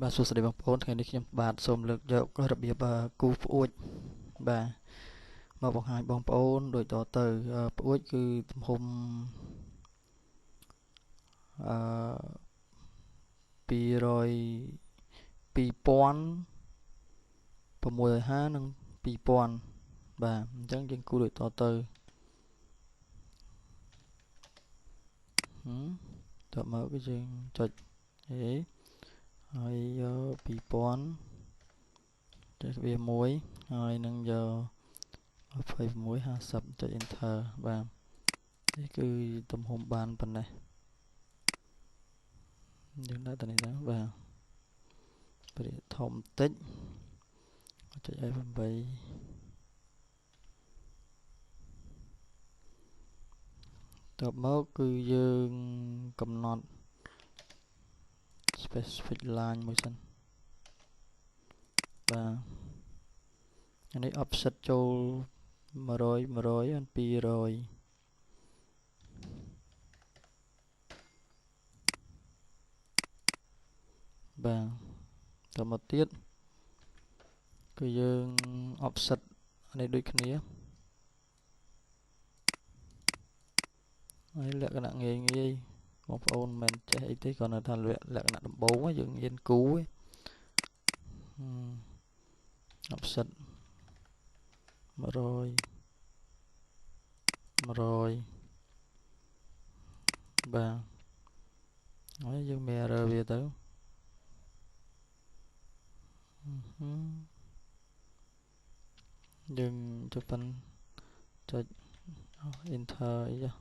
បាទសួស្តីបងប្អូនថ្ងៃនេះខ្ញុំបាទសូមលើកយករបៀបគូសផ្អួចបាទមកបង្ហាញបងប្អូនដូចតទៅផ្អួចគឺទំហំ2650និង2000បាទអញ្ចឹងយើងគូសដូចតទៅតមកគឺយើងចុចអេហើយយក2000ចុចវា1ហើយនឹងយក2650ចុច enter បាទនេះគឺទំហំបានប៉ុណ្ណេះយើងដាក់ទៅនេះទៅបាទព្រាធំបន្តិចចុច F8 តបមកគឺយើងកំណត់ specific line មួយសិនបាទអានេះ offset ចូល100 200បាទតមកទៀតគឺយើង offset អានេះដូចគ្នាហើយលក្ខណៈងាយបងប្អូនមិនចេះអីទេគ្រាន់តែថាលក្ខណៈដំបូងយើងរៀនគូឯoffset 100 បាទហើយយើង mirror វាទៅយើងចុចចុច enter អីចា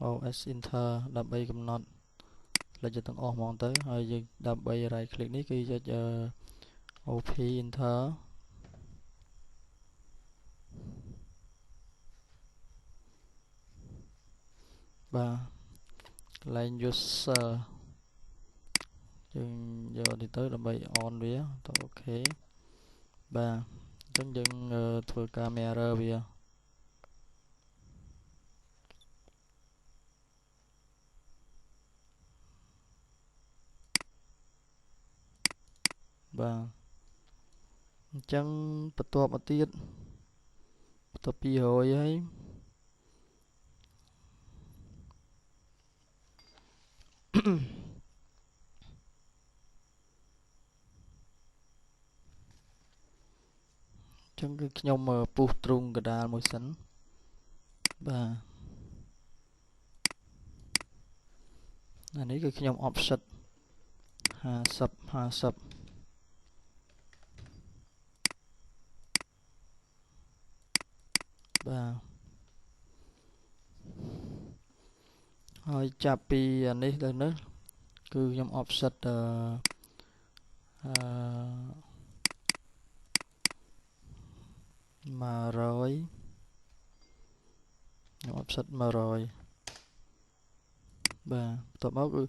OS enter ដើម្បីកំណត់ផ្លេចទាំងអស់ហ្មងទៅហើយយើងដើម្បី right click នេះគឺចុចOP enter បាទកន្លែង user យើងយកនេះទៅដើម្បី on វាទៅអូខេបាទអញ្ចឹងយើងធ្វើការ mirror វាបាទអញ្ចឹងបន្ទាប់មកទៀតបន្ទាប់200ហើយចឹងគឺខ្ញុំពុះទ្រូងកដាលមួយសិនបាទអានេះគឺខ្ញុំ offset 50បាទហើយចាប់ពីអានេះទៅនេះគឺខ្ញុំ offset 100ខ្ញុំ offset 100បាទបន្ទាប់មកគឺ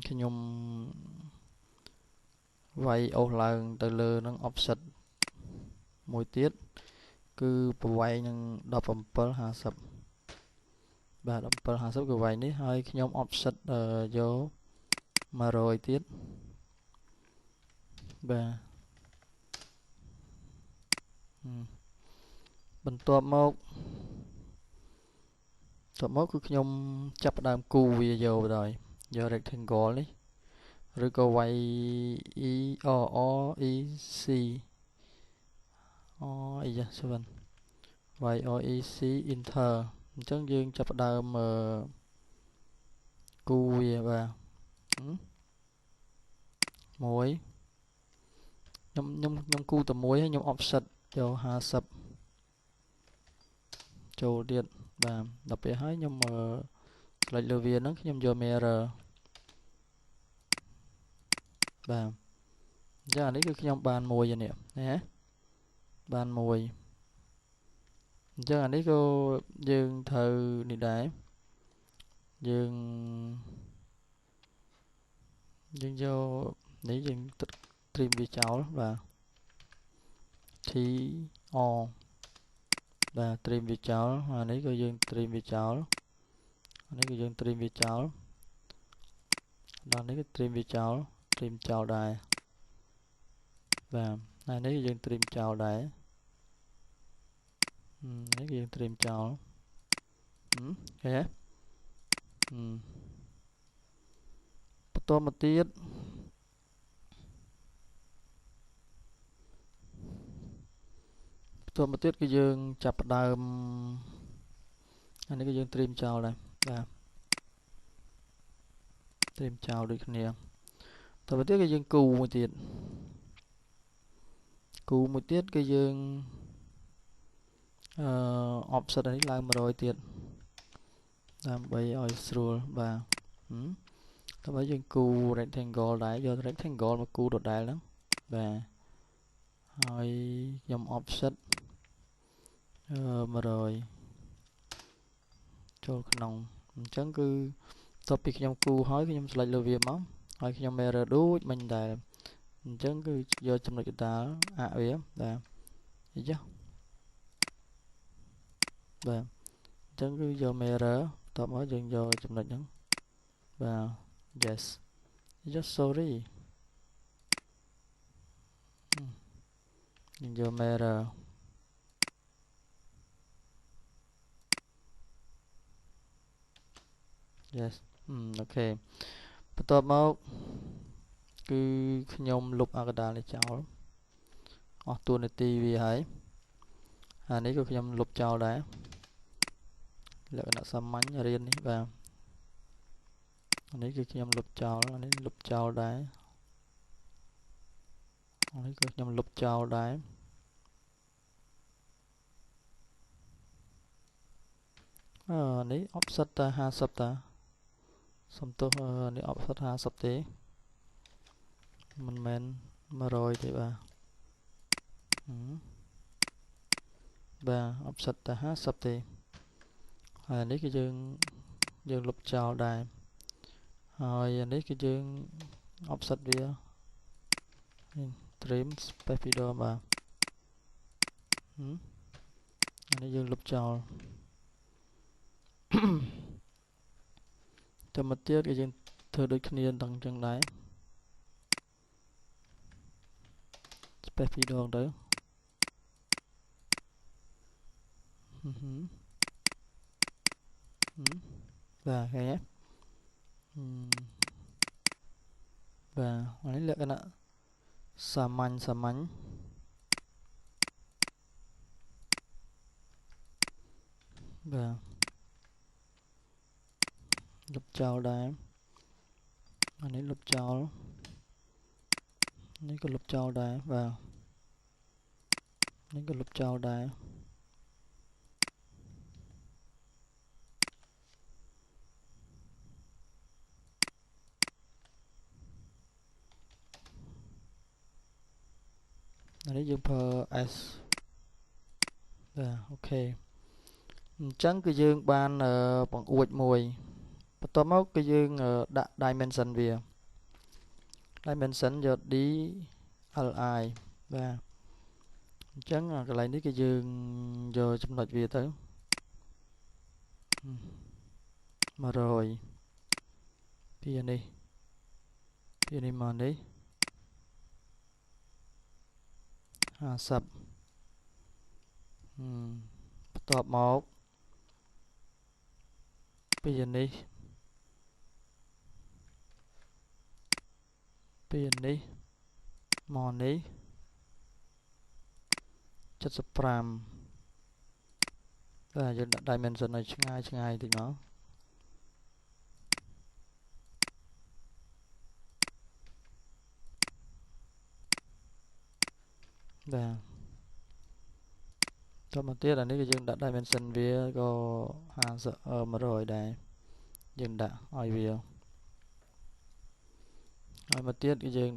ខ្ញុំវាយអូសឡើងទៅលើនឹង offset មួយទៀតគឺប្រវែងនឹង1750បាទ1750គឺវាយនេះហើយខ្ញុំ offset យក100ទៀតបាទបន្ទាប់មកគឺខ្ញុំចាប់ផ្ដើមគូវាយកបណ្ដោយយក rectangle នេះឬក៏វាយ REC អីយ៉ា7វាយ REC enter អញ្ចឹងយើងចាប់ផ្ដើមគូវាបាទមួយខ្ញុំគូតែមួយហើយខ្ញុំ offset យក50ចូលទៀតបាទដល់ពេលហើយខ្ញុំផ្លេចលើវាហ្នឹងខ្ញុំយក mirror បាទអញ្ចឹងអានេះគឺខ្ញុំបានមួយនេះណាបានមួយអញ្ចឹងអានេះក៏យើងត្រូវនេះដែរយើងយកនេះយើងtrimវាចោលបាទ T O បាទ trim វាចោលអានេះក៏យើង trim វាចោលអានេះក៏យើង trim វាចោលដល់នេះគឺ trim វាចោល trim ចោលដែរបាទហើយនេះយើង trim ចោលដែរនេះយើង trim ចោលឃើញទេបន្តមកទៀតគឺយើងចាប់ផ្ដើមអានេះគឺយើង trim ចោលដែរបាទ trim ចោលដូចគ្នាតទៅទៀតគឺយើងគូមួយទៀតគឺយើងoffset នេះឡើង100ទៀតដើម្បីឲ្យស្រួលបាទដើម្បីយើងគូ rectangle ដែរយក rectangle មកគូដដែលហ្នឹងបាទហើយខ្ញុំ offset 100ចូលក្នុងអញ្ចឹងគឺបន្ទាប់ពីខ្ញុំគូហើយខ្ញុំ select លើវាមកហើយខ្ញុំ mirror ដូចមិញដែរអញ្ចឹងគឺយកចំណុចកណ្ដាលអាក់វាបាទអីចឹងបាទអញ្ចឹងគឺយក mirror បន្ទាប់មកយើងយកចំណុចហ្នឹងបាទ yes just sorry យើងយក mirror yes អូខេបន្ទាប់មកគឺខ្ញុំលុបអាកណ្ដាលនេះចោលអស់តួនាទីវាហើយអានេះក៏ខ្ញុំលុបចោលដែរលក្ខណៈសាមញ្ញរៀននេះបាទអានេះគឺខ្ញុំលុបចោលអានេះលុបចោលដែរអានេះគឺខ្ញុំលុបចោលដែរនេះ offset តែ50តាសំទោសនេះ offset 50ទេមិនមែន100ទេបាទoffset តែ50ទេហើយនេះគឺយើងលុបចោលដែរហើយអានេះគឺយើង offset វា trim space video បាទអានេះយើងលុបចោលតែមកទៀតគឺយើងធ្វើដូចគ្នាដល់អញ្ចឹងដែរ space video ទៅបាទឃើញទេបាទអានេះលក្ខណៈសាមញ្ញបាទលុបចោលដែរអានេះលុបចោលនេះក៏លុបចោលដែរបាទនេះក៏លុបចោលដែរអានេះយើងប្រើ S បាទអូខេអញ្ចឹងគឺយើងបានបង្អួចមួយបន្ទាប់មកគឺយើងដាក់ dimension វា dimension យក D li បាទអញ្ចឹងកន្លែងនេះគឺយើងយកចំណុចវាទៅ100ពីនេះមកនេះ50បន្ទាប់មកពីនេះមកនេះ75បាទយើងដាក់ dimension ឲ្យឆ្ងាយតិចមកបាទតមកទៀតអានេះគឺយើងដាក់ dimension វាក៏100ដែរយើងដាក់ឲ្យវាហើយមកទៀតគឺយើង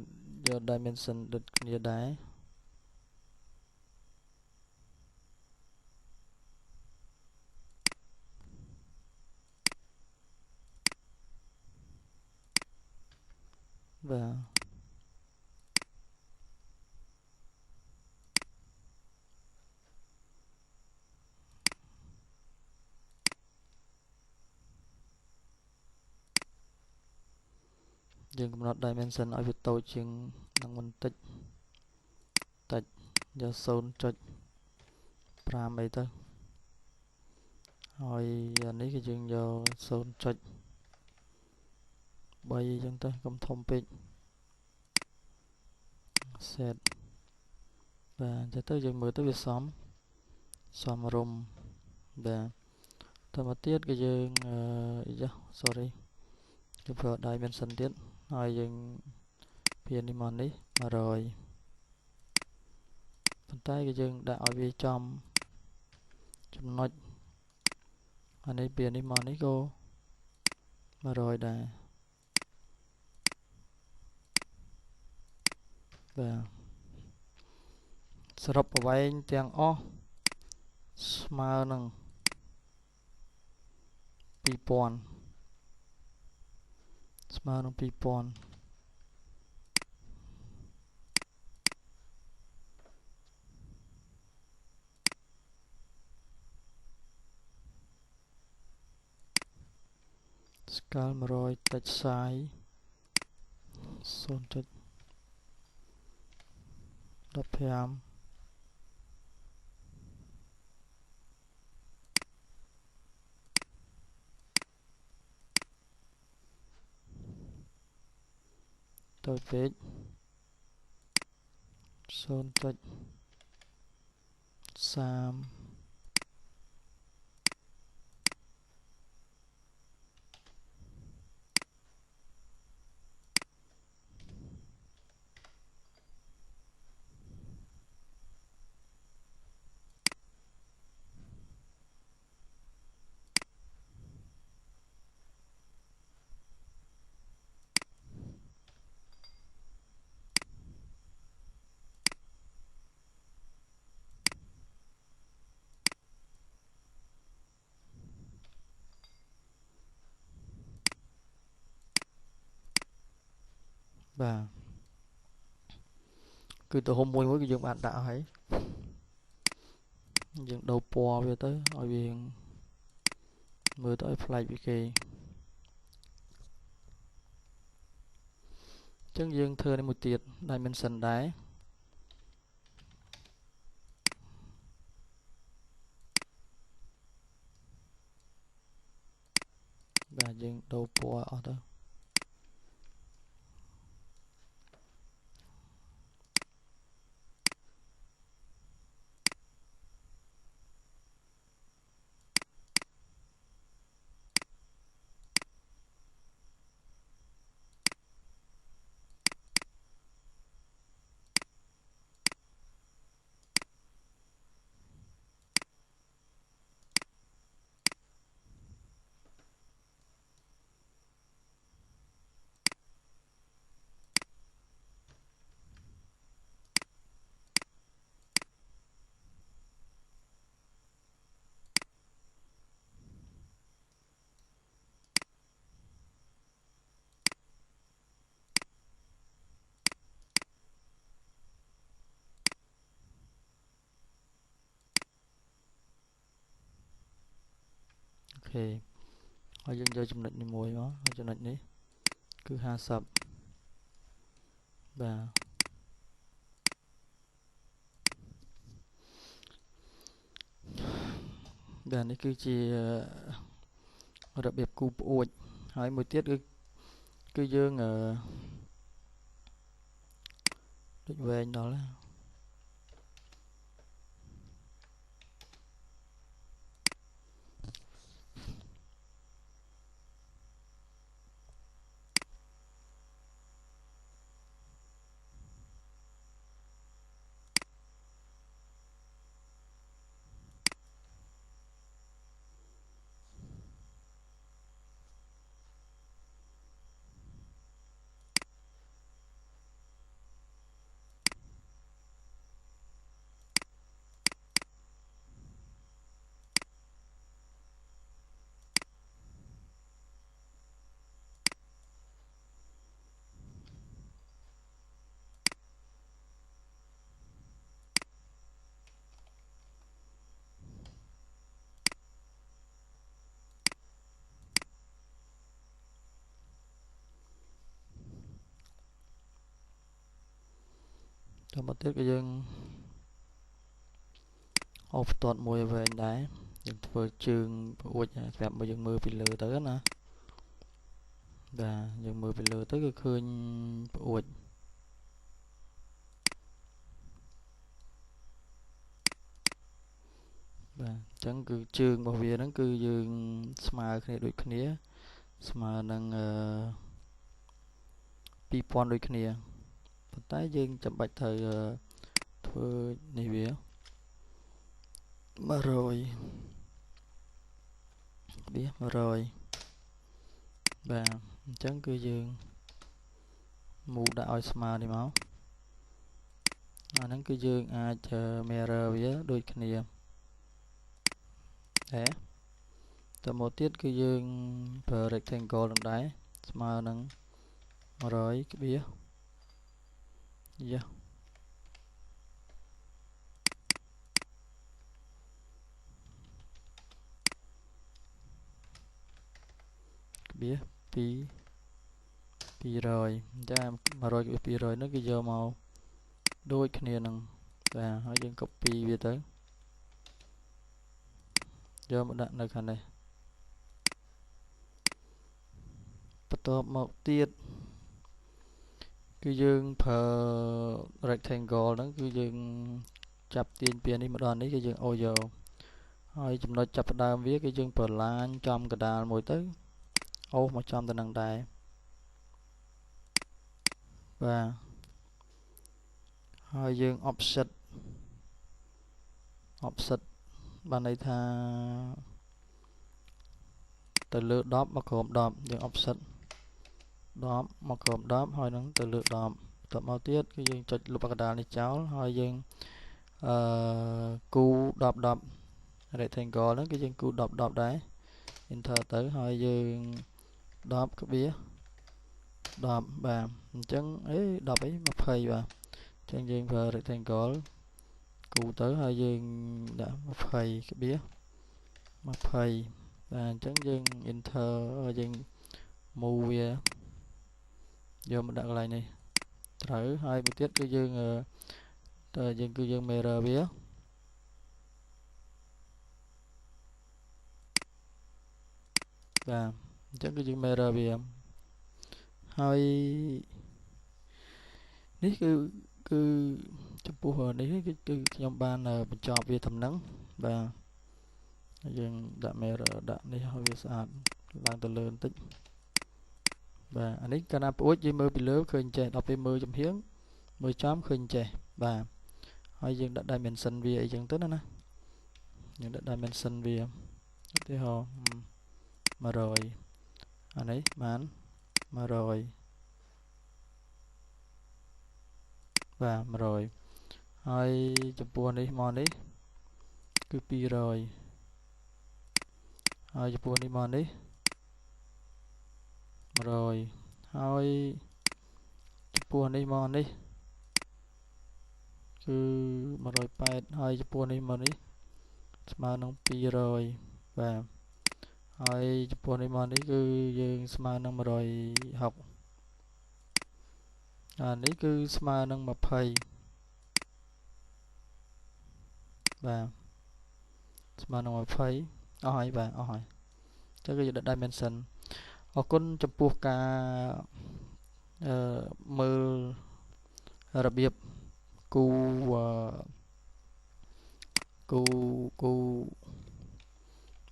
យក dimension ដូចគ្នាដែរបាទ dương cầm nốt dimension ở việc tôi chừng năng mình tích giờ sơn trịch pram ấy tới rồi ní cái chừng giờ sơn trịch bay chân tới cầm thông pin set và cho tới chừng mười tới việc xóm rùm và ta mà tiết cái dương sorry cái pro dimension tiết rồi dương phiền đi mòn đi mà rồi phần tay cái dương đã ở về trong nói anh ấy phiền đi mòn đi cô mà rồi đã vàสรุปเอาไว้ទាំងអស់ស្មើនឹង2000ស្មើនឹង2000 ស្កាល100តិចផ្សាយ 0.15 ទៅពេក 0.30 បាទគឺទៅហុំមួយគឺយើងបានដាក់ហើយយើងដូរពណ៌វាទៅឲ្យវាមើលទៅឲ្យប្លែកពីគេអញ្ចឹងយើងធ្វើនេះមួយទៀត dimension ដែរបាទយើងដូរពណ៌អស់ទៅអូខេហើយយើងយកចំណុចនេះមួយមកហើយចំណុចនេះគឺ50បាទបាទនេះគឺជារបៀបគូផ្អួចហើយមួយទៀតគឺយើងដូចវែងដល់ Cho một tiết cái dương ốp tọt mùi về anh đáy dương vừa trường ui đẹp mà dương mưa bị lừa tới nè và dương mưa bị lừa tới cái khơi ui và chẳng cứ trường bảo vệ nó cứ dương smile cái đôi kia smile đang pi pon đôi kia tái dương chậm bạch thời thưa này vía mà rồi biết mà rồi và chẳng cứ dương mù đã oi smile đi máu nó cứ dương chờ mẹ rờ vía đôi kia thế tầm một tiết cứ dương rectangle đằng đáy smile nâng mà rồi cái bía yeah. Bía pi rồi cha mà rồi cái pi rồi nó cái giờ màu đôi kia nâng và họ dân copy về tới giờ một đoạn được này bắt đầu một tiết cứ dương per rectangle đó cứ dương chập tiền tiền đi một đoạn đấy cái dương ô giờ rồi chúng nó chập đào viết cái dương per line trong cái đà mỗi tới ô một trăm từ đằng đài và rồi dương offset ban đây tha từ lượt đóp mà gồm đóp dương offset đóp mà gồm đóp hồi nó từ lượt đóp tập mau tiết cái dương cho lục bạc đà này cháu hồi dương cu đóp để thành gò đó cái dương cu đóp đấy enter tới hồi dương đóp cái bía đóp và chân ấy đóp ấy mà phơi và chân dương vừa để thành gò cụ tới hai dương đã mà phơi cái bía mà phơi và chân dương enter dương move vô mình đặt lại này thử hai mươi tiết cái dương dương cư dương mr bía và chắc cái dương mr bía hai ní cứ chụp phù hợp ní cái nhóm ban là cho về thầm nắng và dương đã mr đã đi hơi về sàn lang từ lớn tích và anh ấy canap uất với mưa bị lớn khơi trẻ đọc về mưa chấm hiến mưa chóm khơi trẻ và hai dương đã dimension về dương tới nữa nhưng đã dimension về thế hồ mà rồi anh ấy mà rồi và mà rồi hai chụp buồn đi mòn đi cứ pi rồi hai chụp buồn đi mòn đi mà rồi hai chụp buồn đi mòn đi cứ mà rồi bay hai chụp buồn đi mòn đi mà nó pi rồi và hai chụp buồn đi mòn đi cứ dương mà nó mà rồi học đấy cứ mà nó mà pay và mà nó mà pay hỏi và hỏi chắc cái gì dimension ở con chụp buộc cả mơ đặc biệt cu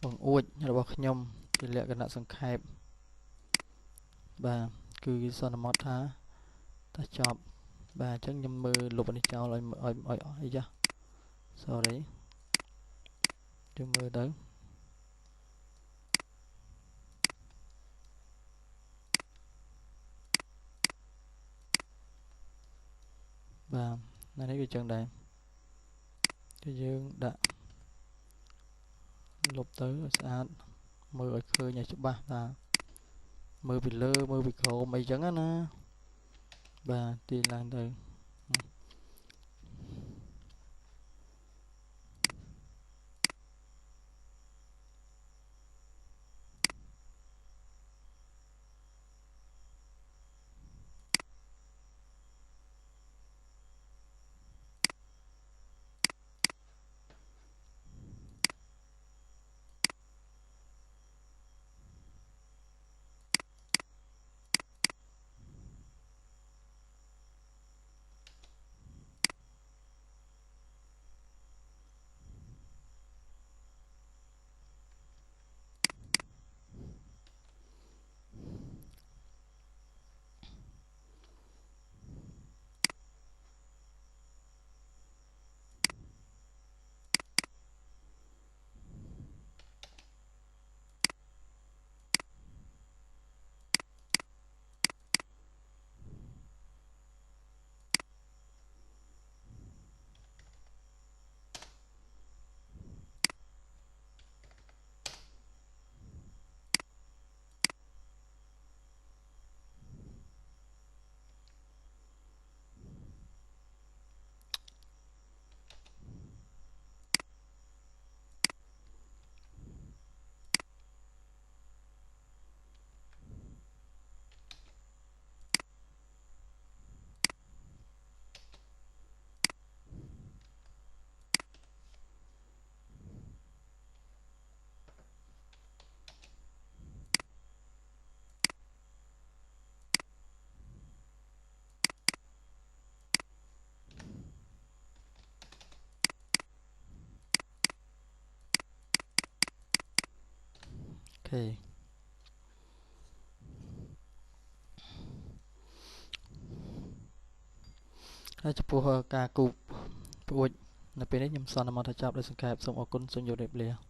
bằng uộtរបស់ខ្ញុំជាលក្ខណៈសង្ខេបបាទគឺសន្មតថាតែចប់បាទអញ្ចឹងខ្ញុំមើលលុបនេះចោលឲ្យអីចា sorry យើងមើលទៅបាទនៅនេះវាចឹងដែរគឺយើងដាក់លុបទៅឲ្យស្អាតមើលឲ្យឃើញឲ្យច្បាស់ថាមើលពីលើមើលពីក្រោមអីចឹងណាបាទទាញឡើងទៅ ខេហើយចំពោះការគូប ព្រួចនៅពេលនេះខ្ញុំសន្មតថាចប់ដោយសង្ខេបសូមអរគុណសូមជម្រាបលា